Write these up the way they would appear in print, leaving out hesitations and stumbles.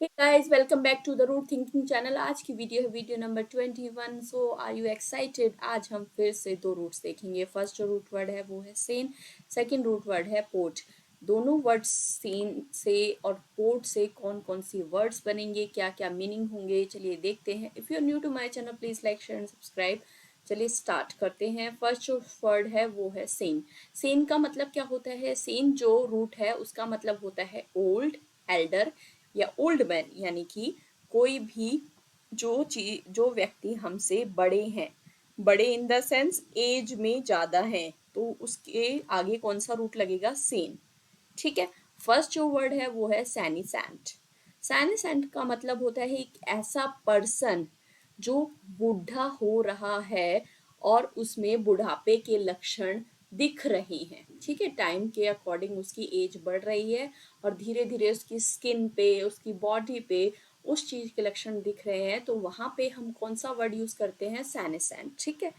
Hey guys, welcome back to the Root Thinking channel। आज की video है video number 21। So are you excited? आज हम फिर से दो रूट्स देखेंगे। फर्स्ट जो रूट वर्ड है वो है सेन, सेकंड रूट वर्ड है पोर्ट। दोनों वर्ड्स सेन से और पोर्ट से कौन कौन सी वर्ड्स बनेंगे, क्या क्या मीनिंग होंगे, चलिए देखते हैं। If you are new to my channel please like share and subscribe. चलिए स्टार्ट करते हैं। फर्स्ट जो वर्ड है वो है सेन। सेन का मतलब क्या होता है? सेन जो रूट है उसका मतलब होता है ओल्ड, एल्डर या ओल्ड मैन, यानी कि कोई भी जो व्यक्ति हमसे बड़े हैं, बड़े इन द सेंस एज में ज्यादा हैं, तो उसके आगे कौन सा रूट लगेगा? सेन। ठीक है। फर्स्ट जो वर्ड है वो है सैनिसेंट। सैनिसेंट का मतलब होता है एक ऐसा पर्सन जो बूढ़ा हो रहा है और उसमें बुढ़ापे के लक्षण दिख रहे हैं। ठीक है, टाइम के अकॉर्डिंग उसकी एज बढ़ रही है और धीरे धीरे उसकी स्किन पे, उसकी बॉडी पे उस चीज के लक्षण दिख रहे हैं, तो वहां पे हम कौन सा वर्ड यूज करते हैं? सैनिसेंट। ठीक है,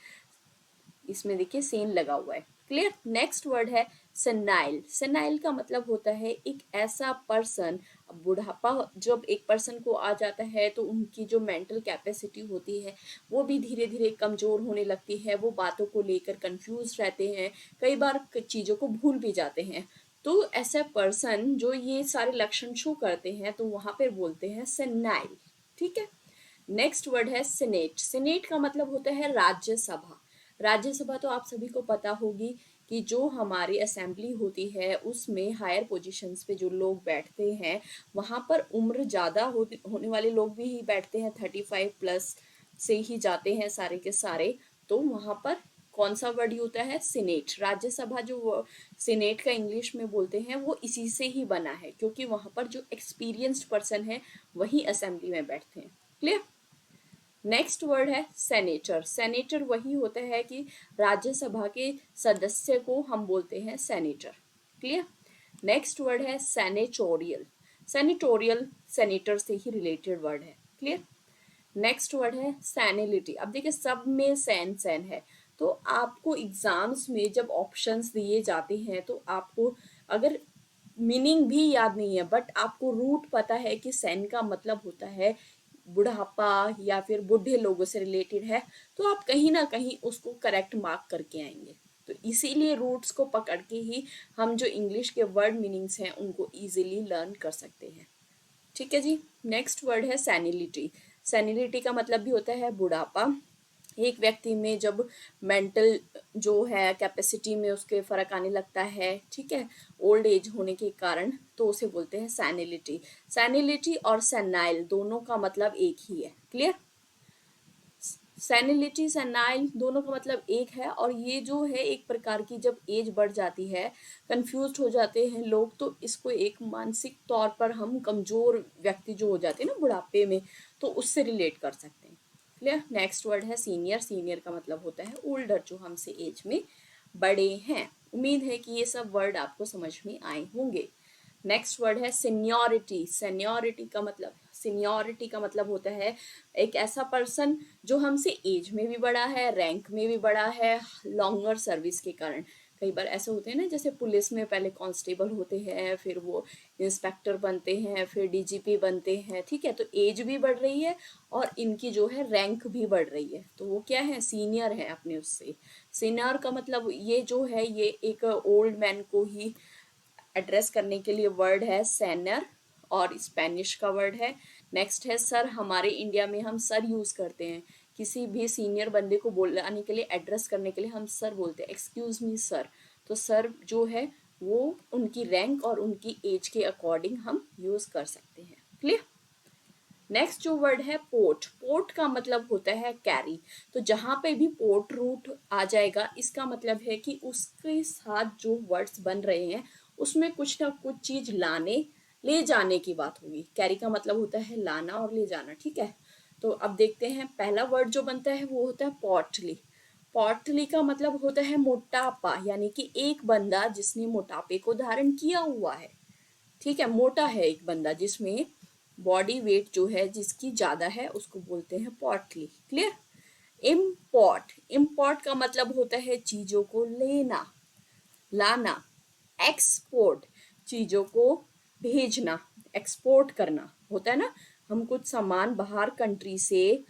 इसमें देखिए सेन लगा हुआ है। क्लियर। नेक्स्ट वर्ड है सेनाइल। सेनाइल का मतलब होता है एक ऐसा पर्सन, बुढ़ापा जब एक पर्सन को आ जाता है तो उनकी जो मेंटल कैपेसिटी होती है वो भी धीरे धीरे कमजोर होने लगती है। वो बातों को लेकर कंफ्यूज रहते हैं, कई बार चीजों को भूल भी जाते हैं। तो ऐसा पर्सन जो ये सारे लक्षण शो करते हैं तो वहां पर बोलते हैं सेनाइल। ठीक है। नेक्स्ट वर्ड है सीनेट। सीनेट का मतलब होता है राज्यसभा। राज्यसभा तो आप सभी को पता होगी कि जो हमारी असेंबली होती है उसमें हायर पोजीशंस पे जो लोग बैठते हैं, वहां पर उम्र ज्यादा होने वाले लोग भी ही बैठते हैं। 35+ से ही जाते हैं सारे के सारे। तो वहां पर कौन सा वर्ड होता है? सीनेट। राज्यसभा जो सीनेट का इंग्लिश में बोलते हैं वो इसी से ही बना है, क्योंकि वहां पर जो एक्सपीरियंस्ड पर्सन है वही असेंबली में बैठते हैं। क्लियर। नेक्स्ट वर्ड है सेनेटर। सेनेटर वही होता है कि राज्यसभा के सदस्य को हम बोलते हैं सेनेटर। क्लियर। नेक्स्ट वर्ड है सेनेटोरियल। सेनेटोरियल सेनेटर से ही रिलेटेड वर्ड है। क्लियर। नेक्स्ट वर्ड है सैनिलिटी। अब देखिए सब में सैन सैन है, तो आपको एग्जाम्स में जब ऑप्शंस दिए जाते हैं तो आपको अगर मीनिंग भी याद नहीं है बट आपको रूट पता है कि सैन का मतलब होता है बुढ़ापा या फिर बूढ़े लोगों से रिलेटेड है, तो आप कहीं ना कहीं उसको करेक्ट मार्क करके आएंगे। तो इसीलिए रूट्स को पकड़ के ही हम जो इंग्लिश के वर्ड मीनिंग्स हैं उनको इजीली लर्न कर सकते हैं। ठीक है जी। नेक्स्ट वर्ड है सैनिलिटी। सैनिलिटी का मतलब भी होता है बुढ़ापा। एक व्यक्ति में जब मेंटल जो है कैपेसिटी में उसके फर्क आने लगता है, ठीक है, ओल्ड एज होने के कारण, तो उसे बोलते हैं सैनिलिटी। सैनिलिटी और सेनाइल दोनों का मतलब एक ही है। क्लियर। सेनिलिटी सेनाइल दोनों का मतलब एक है, और ये जो है एक प्रकार की जब एज बढ़ जाती है, कंफ्यूज हो जाते हैं लोग, तो इसको एक मानसिक तौर पर हम कमजोर व्यक्ति जो हो जाते हैं ना बुढ़ापे में, तो उससे रिलेट कर सकते हैं। क्लियर। नेक्स्ट वर्ड है सीनियर। सीनियर का मतलब होता है ओल्डर, जो हमसे एज में बड़े हैं। उम्मीद है कि ये सब वर्ड आपको समझ में आए होंगे। नेक्स्ट वर्ड है सीनियोरिटी। सीनियोरिटी का मतलब होता है एक ऐसा पर्सन जो हमसे एज में भी बड़ा है, रैंक में भी बड़ा है, लॉन्गर सर्विस के कारण। कई बार ऐसे होते हैं ना, जैसे पुलिस में पहले कांस्टेबल होते हैं, फिर वो इंस्पेक्टर बनते हैं, फिर डीजीपी बनते हैं। ठीक है, तो एज भी बढ़ रही है और इनकी जो है रैंक भी बढ़ रही है, तो वो क्या है? सीनियर है अपने उससे। सीनियर का मतलब ये जो है ये एक ओल्ड मैन को ही एड्रेस करने के लिए वर्ड है सेनर, और स्पेनिश का वर्ड है। नेक्स्ट है सर। हमारे इंडिया में हम सर यूज करते हैं, किसी भी सीनियर बंदे को बोलाने के लिए, एड्रेस करने के लिए हम सर बोलते हैं, एक्सक्यूज मी सर। तो सर जो है वो उनकी रैंक और उनकी एज के अकॉर्डिंग हम यूज कर सकते हैं। क्लियर। नेक्स्ट जो वर्ड है पोर्ट। पोर्ट का मतलब होता है कैरी। तो जहां पे भी पोर्ट रूट आ जाएगा, इसका मतलब है कि उसके साथ जो वर्ड्स बन रहे हैं उसमें कुछ ना कुछ चीज लाने ले जाने की बात होगी। कैरी का मतलब होता है लाना और ले जाना। ठीक है, तो अब देखते हैं पहला वर्ड जो बनता है वो होता है पॉटली। पॉटली का मतलब होता है मोटापा, यानी कि एक बंदा जिसने मोटापे को धारण किया हुआ है। ठीक है, मोटा है एक बंदा जिसमें बॉडी वेट जो है जिसकी ज्यादा है, उसको बोलते हैं पॉटली। क्लियर। इम्पोर्ट। इम्पोर्ट का मतलब होता है चीजों को लेना, लाना। एक्सपोर्ट, चीजों को भेजना, एक्सपोर्ट करना होता है ना, हम कुछ सामान बाहर कंट्री से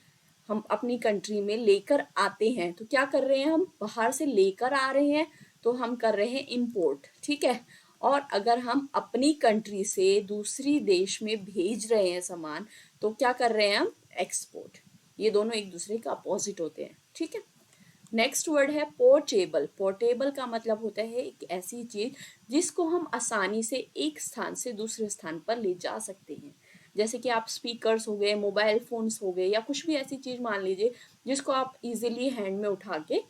हम अपनी कंट्री में लेकर आते हैं, तो क्या कर रहे हैं, हम बाहर से लेकर आ रहे हैं तो हम कर रहे हैं इंपोर्ट, ठीक है। और अगर हम अपनी कंट्री से दूसरी देश में भेज रहे हैं सामान तो क्या कर रहे हैं हम, एक्सपोर्ट। ये दोनों एक दूसरे का अपोजिट होते हैं, ठीक है। नेक्स्ट वर्ड है पोर्टेबल। पोर्टेबल का मतलब होता है एक ऐसी चीज जिसको हम आसानी से एक स्थान से दूसरे स्थान पर ले जा सकते हैं। जैसे कि आप स्पीकर्स हो गए, मोबाइल फोन्स हो गए, या कुछ भी ऐसी चीज मान लीजिए जिसको आप इजीली हैंड में उठा के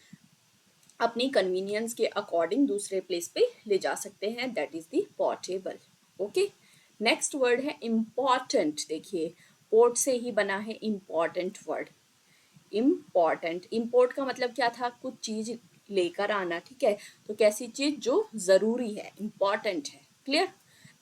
अपनी कन्वीनियंस के अकॉर्डिंग दूसरे प्लेस पे ले जा सकते हैं, that is the portable. Okay, next word है इम्पॉर्टेंट। देखिए, पोर्ट से ही बना है इम्पॉर्टेंट वर्ड। इम्पॉर्टेंट, इम्पोर्ट का मतलब क्या था, कुछ चीज लेकर आना, ठीक है। तो कैसी चीज जो जरूरी है, इम्पॉर्टेंट है, क्लियर।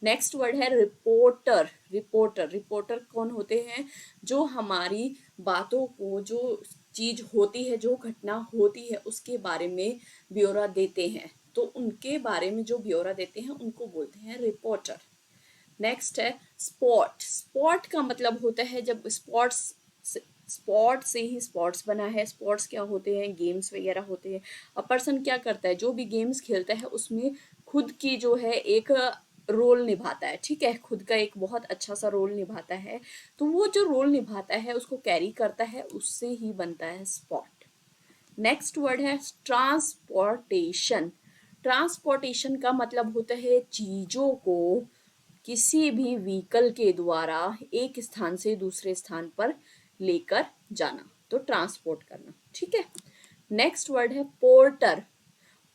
नेक्स्ट वर्ड है रिपोर्टर। रिपोर्टर, रिपोर्टर कौन होते हैं, जो हमारी बातों को, जो चीज होती है, जो घटना होती है उसके बारे में ब्यौरा देते हैं, तो उनके बारे में जो ब्यौरा देते हैं उनको बोलते हैं रिपोर्टर। नेक्स्ट है स्पोर्ट। स्पोर्ट का मतलब होता है जब स्पोर्ट्स, स्पोर्ट से ही स्पोर्ट्स बना है। स्पोर्ट्स क्या होते हैं, गेम्स वगैरह होते हैं। अ पर्सन क्या करता है, जो भी गेम्स खेलता है उसमें खुद की जो है एक रोल निभाता है, ठीक है, खुद का एक बहुत अच्छा सा रोल निभाता है। तो वो जो रोल निभाता है उसको कैरी करता है, उससे ही बनता है स्पोर्ट। नेक्स्ट वर्ड है ट्रांसपोर्टेशन। ट्रांसपोर्टेशन का मतलब होता है चीजों को किसी भी व्हीकल के द्वारा एक स्थान से दूसरे स्थान पर लेकर जाना, तो ट्रांसपोर्ट करना, ठीक है। नेक्स्ट वर्ड है पोर्टर।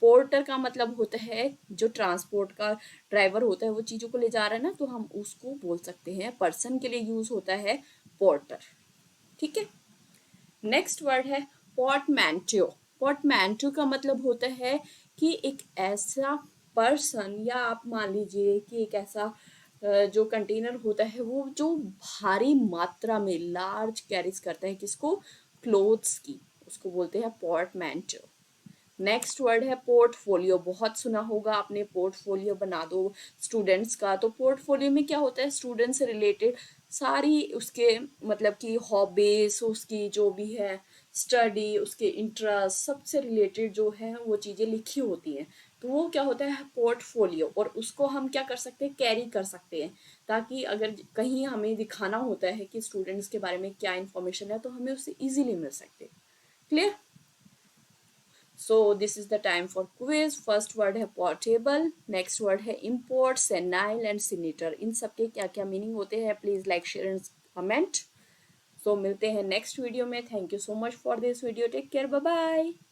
पोर्टर का मतलब होता है जो ट्रांसपोर्ट का ड्राइवर होता है, वो चीजों को ले जा रहा है ना, तो हम उसको बोल सकते हैं, पर्सन के लिए यूज होता है पोर्टर, ठीक है। नेक्स्ट वर्ड है पोर्टमैंटो। पोर्टमैंटो का मतलब होता है कि एक ऐसा पर्सन, या आप मान लीजिए कि एक ऐसा जो कंटेनर होता है वो जो भारी मात्रा में लार्ज कैरीज करता है, किसको, क्लोथ्स की, उसको बोलते हैं पोर्टमैंटो। नेक्स्ट वर्ड है पोर्टफोलियो। बहुत सुना होगा आपने, पोर्टफोलियो बना दो स्टूडेंट्स का। तो पोर्टफोलियो में क्या होता है, स्टूडेंट से रिलेटेड सारी उसके मतलब कि हॉबीज, उसकी जो भी है स्टडी, उसके इंटरेस्ट, सबसे रिलेटेड जो है वो चीज़ें लिखी होती हैं, तो वो क्या होता है पोर्टफोलियो। और उसको हम क्या कर सकते हैं, कैरी कर सकते हैं, ताकि अगर कहीं हमें दिखाना होता है कि स्टूडेंट्स के बारे में क्या इन्फॉर्मेशन है तो हमें उससे इजीली मिल सकते हैं, clear. So this is the time for quiz. First word है portable, next word है import, senile and senator. इन सब के क्या क्या मीनिंग होते हैं, please like share and comment. So मिलते हैं नेक्स्ट वीडियो में। Thank you so much for this video, take care, bye bye.